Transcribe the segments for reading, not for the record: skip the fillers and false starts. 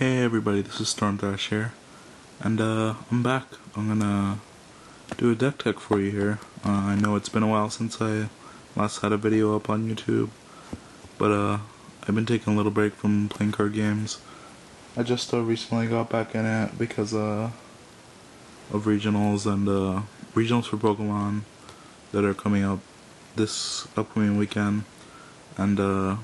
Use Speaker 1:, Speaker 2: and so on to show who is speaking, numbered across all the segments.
Speaker 1: Hey everybody, this is Stormthrash here, and I'm back. I'm gonna do a deck tech for you here. I know it's been a while since I last had a video up on YouTube, but I've been taking a little break from playing card games. I just recently got back in it because of regionals and regionals for Pokemon that are coming up this upcoming weekend, and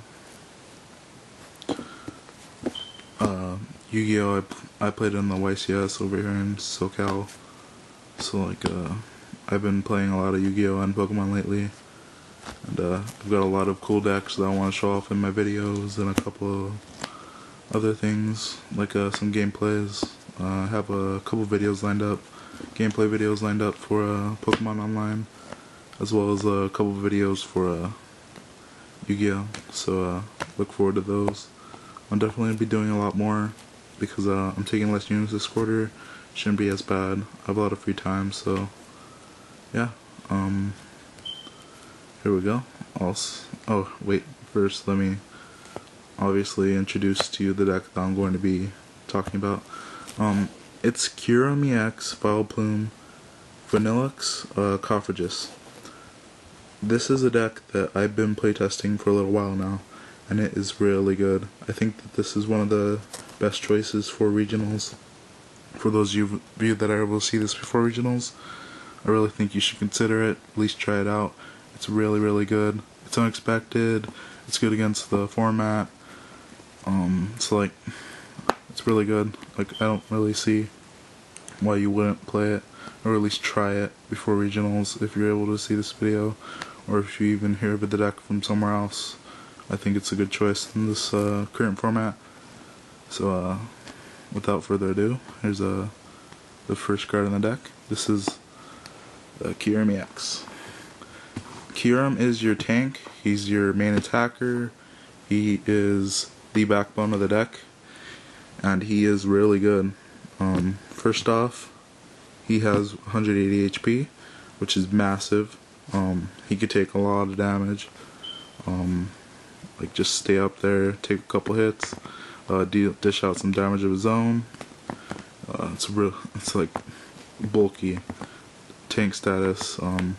Speaker 1: Yu-Gi-Oh! I played in the YCS over here in SoCal, so I've been playing a lot of Yu-Gi-Oh! And Pokemon lately, and I've got a lot of cool decks that I want to show off in my videos and a couple of other things, like some gameplays. I have a couple videos lined up, gameplay videos lined up for Pokemon Online, as well as a couple of videos for Yu-Gi-Oh! So look forward to those. I'll definitely be doing a lot more because I'm taking less units this quarter. Shouldn't be as bad. I have a lot of free time, so yeah. Here we go. Oh wait, first let me obviously introduce to you the deck that I'm going to be talking about. It's Kyurem EX, Vileplume, Vanilluxe, Cofragus. This is a deck that I've been playtesting for a little while now, and it is really good. I think that this is one of the best choices for regionals. For those of you that are able to see this before regionals, I really think you should consider it, at least try it out. It's really, really good. It's unexpected, it's good against the format, so it's really good. I don't really see why you wouldn't play it, or at least try it before regionals if you're able to see this video, or if you even hear of the deck from somewhere else. I think it's a good choice in this current format. So without further ado, here's the first card in the deck. This is Kyurem EX. Kyurem is your tank. He's your main attacker. He is the backbone of the deck, and he is really good. First off, he has 180 HP, which is massive. He could take a lot of damage. Just stay up there, take a couple hits, dish out some damage of his own. It's like bulky tank status. And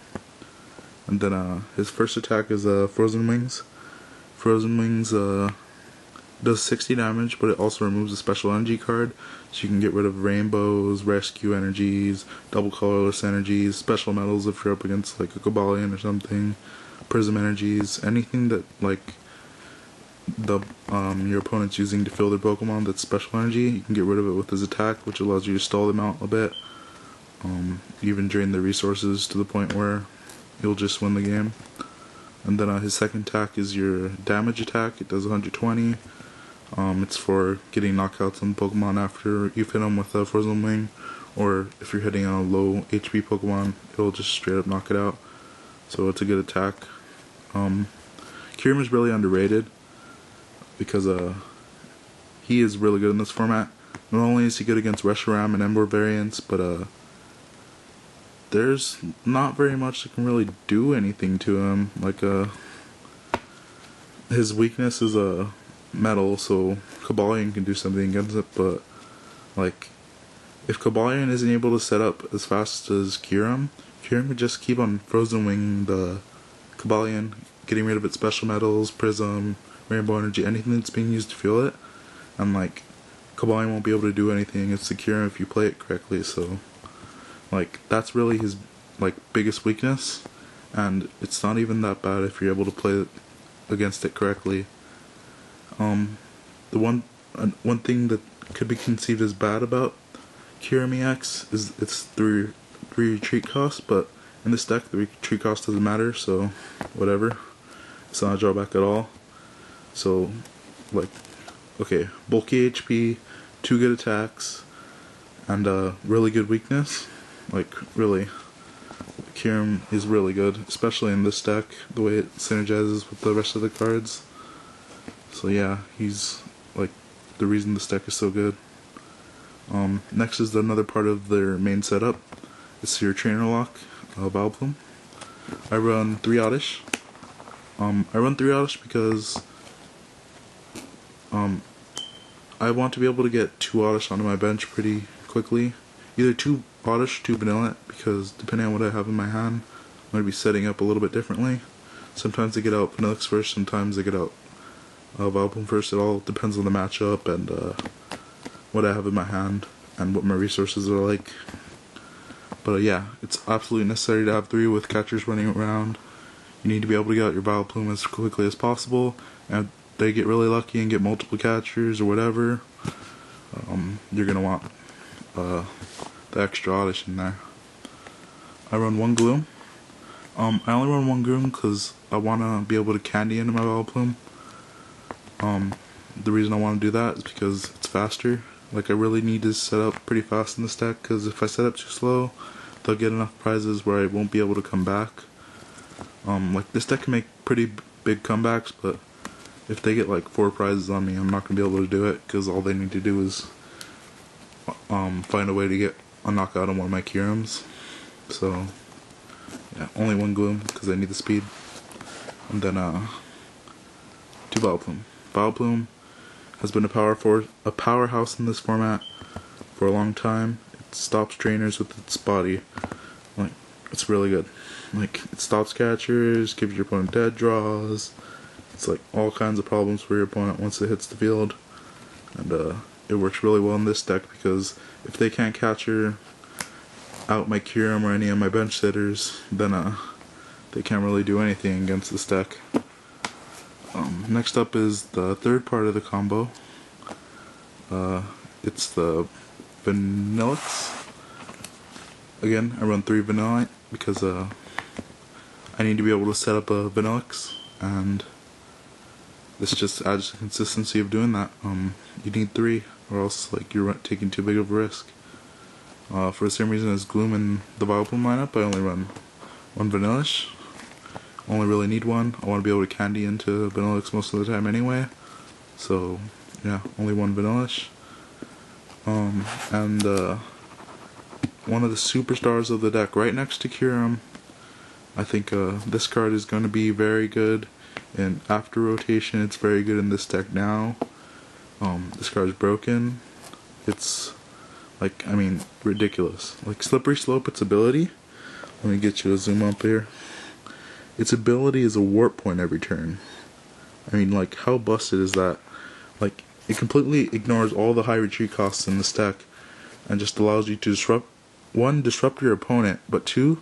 Speaker 1: then his first attack is Frozen Wings. Frozen Wings does 60 damage, but it also removes a special energy card, so you can get rid of rainbows, rescue energies, double colorless energies, special metals if you're up against like a Cobalion or something, prism energies, anything that your opponent's using to fill their Pokemon that's special energy. You can get rid of it with his attack, which allows you to stall them out a bit, even drain their resources to the point where you'll just win the game. And then his second attack is your damage attack. It does 120. It's for getting knockouts on Pokemon after you hit them with a Frozen Wing, or if you're hitting on a low HP Pokemon, it'll just straight up knock it out. So it's a good attack. Kyurem is really underrated because he is really good in this format. Not only is he good against Reshiram and Ember variants, but there's not very much that can really do anything to him. His weakness is a metal, so Cobalion can do something against it, but if Cobalion isn't able to set up as fast as Kyurem would just keep on Frozen Wing the Cobalion, getting rid of its special metals, prism, rainbow energy, anything that's being used to fuel it, and Cobalion won't be able to do anything against Kyurem if you play it correctly. So that's really his biggest weakness, and it's not even that bad if you're able to play it against it correctly. The one thing that could be conceived as bad about Kyurem EX is its 3 retreat cost, but in this deck the retreat cost doesn't matter, so whatever. It's not a drawback at all. So okay, bulky HP, 2 good attacks, and really good weakness. Really, Kyurem is really good, especially in this deck, the way it synergizes with the rest of the cards. So yeah, he's the reason this deck is so good. Next is another part of their main setup. It's your trainer lock, Vileplume. I run 3 Oddish. I run 3 Oddish because I want to be able to get 2 oddish onto my bench pretty quickly. Either 2 oddish, 2 vanilla, because depending on what I have in my hand, I'm going to be setting up a little bit differently. Sometimes I get out Vanilluxe first, sometimes I get out Vileplume first. It all depends on the matchup and what I have in my hand and what my resources are like. But yeah, it's absolutely necessary to have 3 with catchers running around. You need to be able to get out your Vileplume as quickly as possible, and if they get really lucky and get multiple catchers or whatever, you're going to want the extra oddish in there. I run 1 Gloom. I only run 1 Gloom because I want to be able to candy into my Vileplume. The reason I want to do that is because it's faster. Like, I really need to set up pretty fast in this deck, because if I set up too slow, they'll get enough prizes where I won't be able to come back. Like, this deck can make pretty big comebacks, but if they get like 4 prizes on me, I'm not going to be able to do it, because all they need to do is find a way to get a knockout on one of my Kyurems. So yeah, only 1 Gloom because I need the speed, and then 2 Vileplume. Vileplume has been a powerhouse in this format for a long time. It stops trainers with its body. Like, it's really good. Like, it stops catchers, gives your opponent dead draws. It's like all kinds of problems for your opponent once it hits the field. And it works really well in this deck because if they can't catcher out my Kyurem or any of my bench sitters, then they can't really do anything against this deck. Next up is the third part of the combo. It's the Vanilluxe. Again, I run 3 Vanilla because I need to be able to set up a Vanilluxe, and this just adds the consistency of doing that. You need 3, or else like you're taking too big of a risk. For the same reason as Gloom and the Vileplume lineup, I only run 1 Vanilluxe. Only really need 1. I want to be able to candy into Vanilluxe most of the time anyway. So yeah, only 1 Vanilluxe. And one of the superstars of the deck right next to Kyurem. I think this card is going to be very good, and after rotation it's very good in this deck now. This card is broken. It's like, I mean, ridiculous. Like, Slippery Slope, its ability, let me get you a zoom up here. Its ability is a warp point every turn. I mean, like, how busted is that? Like, it completely ignores all the high retreat costs in this deck and just allows you to disrupt your opponent, but 2,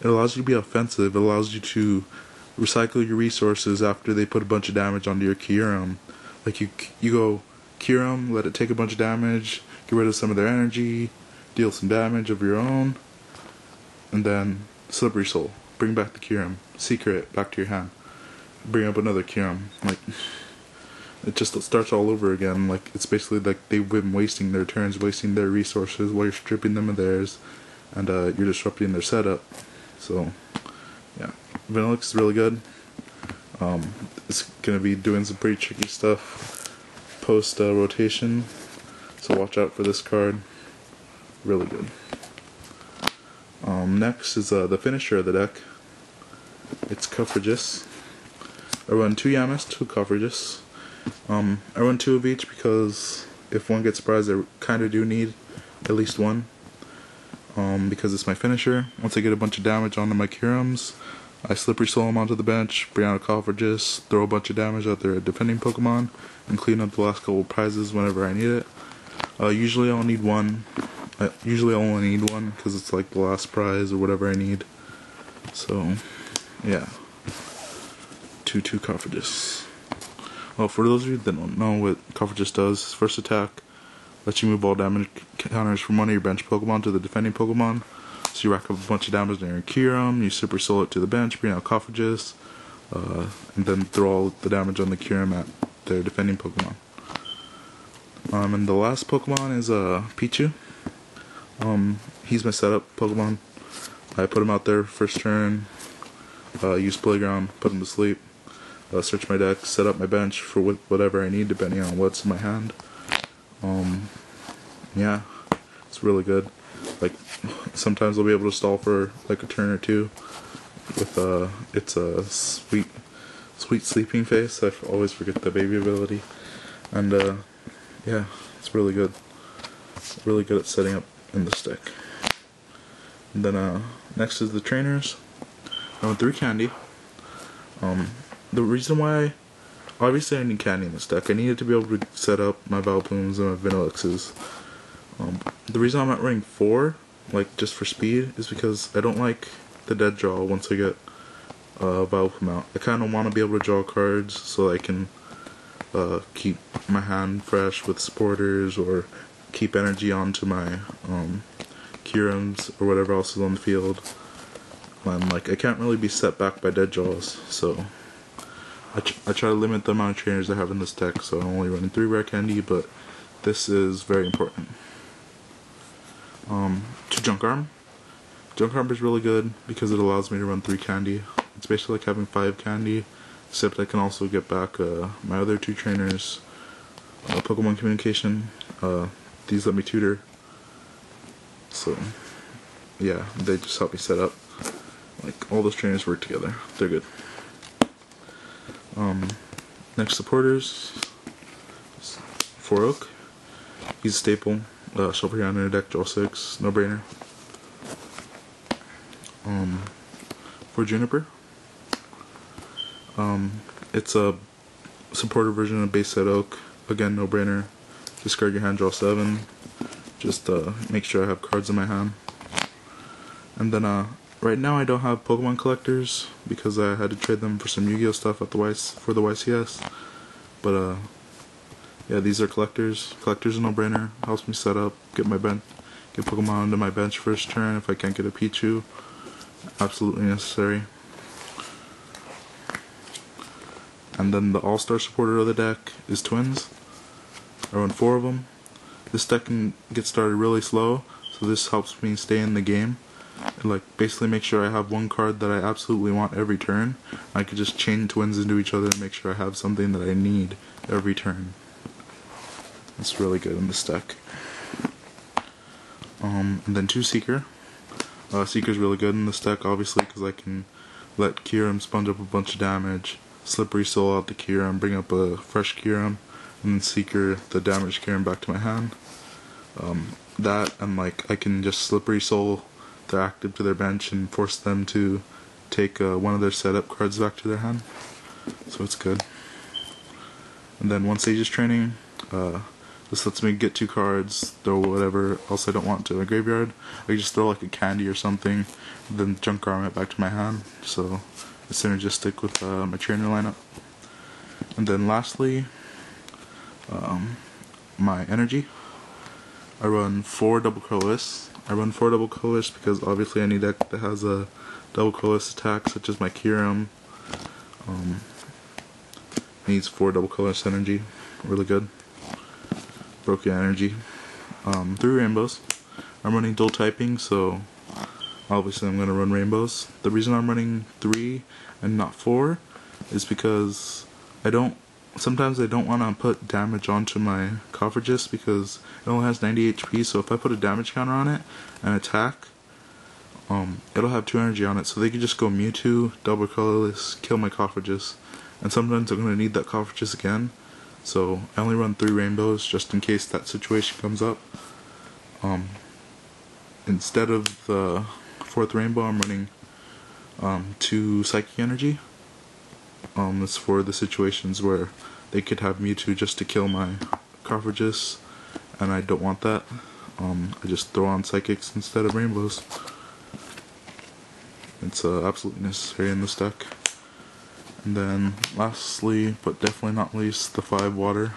Speaker 1: it allows you to be offensive. It allows you to recycle your resources after they put a bunch of damage onto your Kyurem. Like, you go Kyurem, let it take a bunch of damage, get rid of some of their energy, deal some damage of your own, and then Slippery Soul, bring back the Kyurem, secret back to your hand, bring up another Kyurem. Like, it just starts all over again. Like, it's basically like they've been wasting their turns, wasting their resources while you're stripping them of theirs, and you're disrupting their setup. So yeah, Vanilluxe is really good. It's gonna be doing some pretty tricky stuff post rotation, so watch out for this card. Really good. Next is the finisher of the deck. It's Coverages. I run 2 Yamas, 2 Coverages. I run 2 of each because if one gets surprised, I kind of do need at least 1. Because it's my finisher. Once I get a bunch of damage onto my Kyurems, I Slippery Soul them onto the bench, bring out a Coverages, throw a bunch of damage at their defending Pokemon, and clean up the last couple of prizes whenever I need it. Usually I'll need 1. Usually I only need 1 because it's like the last prize or whatever I need. So yeah, 2 Coverages. Well, for those of you that don't know what Coverages does, first attack lets you move all damage counters from one of your bench Pokemon to the defending Pokemon. So you rack up a bunch of damage on your Kyurem, you Super Soul it to the bench, bring out Coverages, and then throw all the damage on the Kyurem at their defending Pokemon. And the last Pokemon is Pichu. He's my setup Pokemon. I put him out there first turn, use Playground, put him to sleep, search my deck, set up my bench for whatever I need depending on what's in my hand. Yeah, it's really good. Like, sometimes I'll be able to stall for like a turn or 2 with it's a sweet sleeping face. I always forget the baby ability, and yeah, it's really good. Really good at setting up in this deck. And then next is the trainers. I went 3 candy. The reason why, obviously I need candy in this deck. I needed to be able to set up my Vileplumes and my Vanilluxes. The reason I'm not running 4, like just for speed, is because I don't like the dead draw once I get Vileplume out. I kind of want to be able to draw cards so I can keep my hand fresh with supporters, or keep energy onto my Kyurems or whatever else is on the field. And like, I can't really be set back by dead draws, so I try to limit the amount of trainers I have in this deck, so I'm only running 3 rare candy, but this is very important. 2 junk arm. Junk arm is really good because it allows me to run 3 candy. It's basically like having 5 candy, except I can also get back my other 2 trainers. Pokemon communication. These let me tutor. So yeah, they just help me set up. Like, all those trainers work together. They're good. Next, supporters. 4 Oak. He's a staple. Shuffle your hand in a deck, draw 6. No brainer. 4 Juniper. It's a supporter version of base set Oak. Again, no brainer. Discard your hand, draw 7. Just make sure I have cards in my hand. And then right now I don't have Pokemon collectors because I had to trade them for some Yu-Gi-Oh stuff at the for the YCS. But yeah, these are collectors. Collectors are no brainer. Helps me set up, get Pokemon onto my bench first turn if I can't get a Pichu. Absolutely necessary. And then the all-star supporter of the deck is Twins. I run 4 of them. This deck can get started really slow, so this helps me stay in the game. And like, basically make sure I have 1 card that I absolutely want every turn. I could just chain Twins into each other and make sure I have something that I need every turn. It's really good in this deck. And then 2 Seeker. Seeker's really good in this deck, obviously, because I can let Kyurem sponge up a bunch of damage, Slippery Soul out the Kyurem, bring up a fresh Kyurem, and then Seeker the damaged Kyurem back to my hand. That, and like, I can just Slippery Soul their active to their bench and force them to take one of their setup cards back to their hand. So it's good. And then 1 Sage's Training. This lets me get 2 cards, throw whatever else I don't want to my graveyard. I can just throw like a candy or something, and then junk arm it back to my hand. So it's synergistic with my trainer lineup. And then lastly, my energy. I run 4 double colorless. I run 4 double colorless because obviously any deck that has a double colorless attack, such as my Kyurem, needs 4 double colorless energy. Really good. Broken energy. 3 rainbows. I'm running dual typing, so obviously I'm going to run rainbows. The reason I'm running 3 and not 4 is because sometimes I don't want to put damage onto my Coffergis because it only has 90 HP, so if I put a damage counter on it and attack, it'll have 2 energy on it, so they could just go Mewtwo, double colorless, kill my Coffergis, and sometimes I'm going to need that Coffergis again, so I only run 3 rainbows just in case that situation comes up. Instead of the 4th rainbow, I'm running 2 psychic energy. It's for the situations where they could have Mewtwo just to kill my Coffergis, and I don't want that. I just throw on psychics instead of rainbows. It's absolutely necessary in this deck. And then lastly, but definitely not least, the 5 water.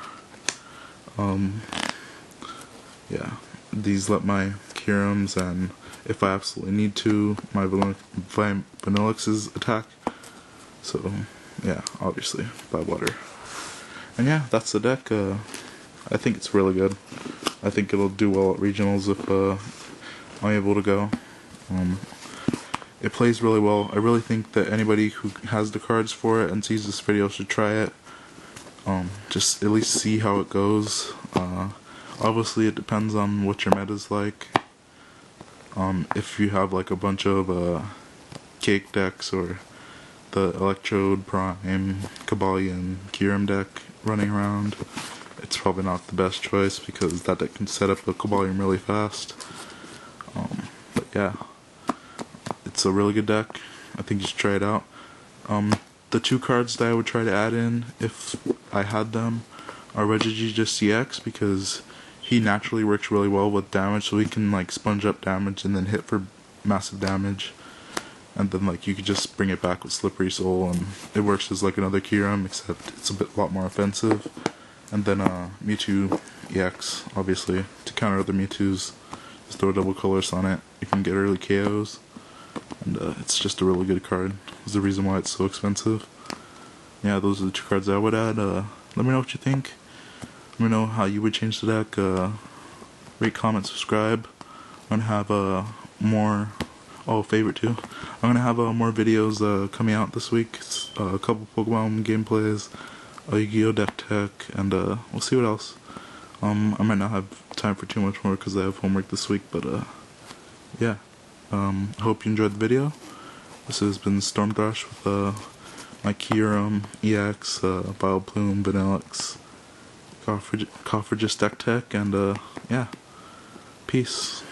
Speaker 1: Yeah, these let my Kyurems, and if I absolutely need to, my Vanilluxes attack. So yeah, obviously 5 water. And yeah, that's the deck. I think it's really good. I think it'll do well at regionals if I'm able to go. It plays really well. I really think that anybody who has the cards for it and sees this video should try it. Just at least see how it goes. Obviously it depends on what your meta's like. If you have like a bunch of cake decks or the Electrode, Prime, Kabalion, Kyurem deck running around, it's probably not the best choice because that deck can set up a volume really fast. But yeah, it's a really good deck. I think you should try it out. The two cards that I would try to add in if I had them are Regigigas CX, because he naturally works really well with damage, so he can like sponge up damage and then hit for massive damage. And then like you could just bring it back with Slippery Soul, and it works as like another Kyurem, except it's a lot more offensive. And then Mewtwo EX, obviously, to counter other Mewtwo's. Just throw double colors on it. You can get early KOs, and it's just a really good card. Is the reason why it's so expensive. Yeah, those are the two cards I would add. Let me know what you think. Let me know how you would change the deck. Rate, comment, subscribe. I'm gonna have more. Oh, favorite too. I'm gonna have more videos coming out this week. A couple Pokemon gameplays, a Yu-Gi-Oh deck tech, and we'll see what else. I might not have time for too much more because I have homework this week, but yeah. I hope you enjoyed the video. This has been Storm Thrash with my Kyurem EX, Vileplume, Vanilluxe, Coffergis deck tech, and yeah. Peace.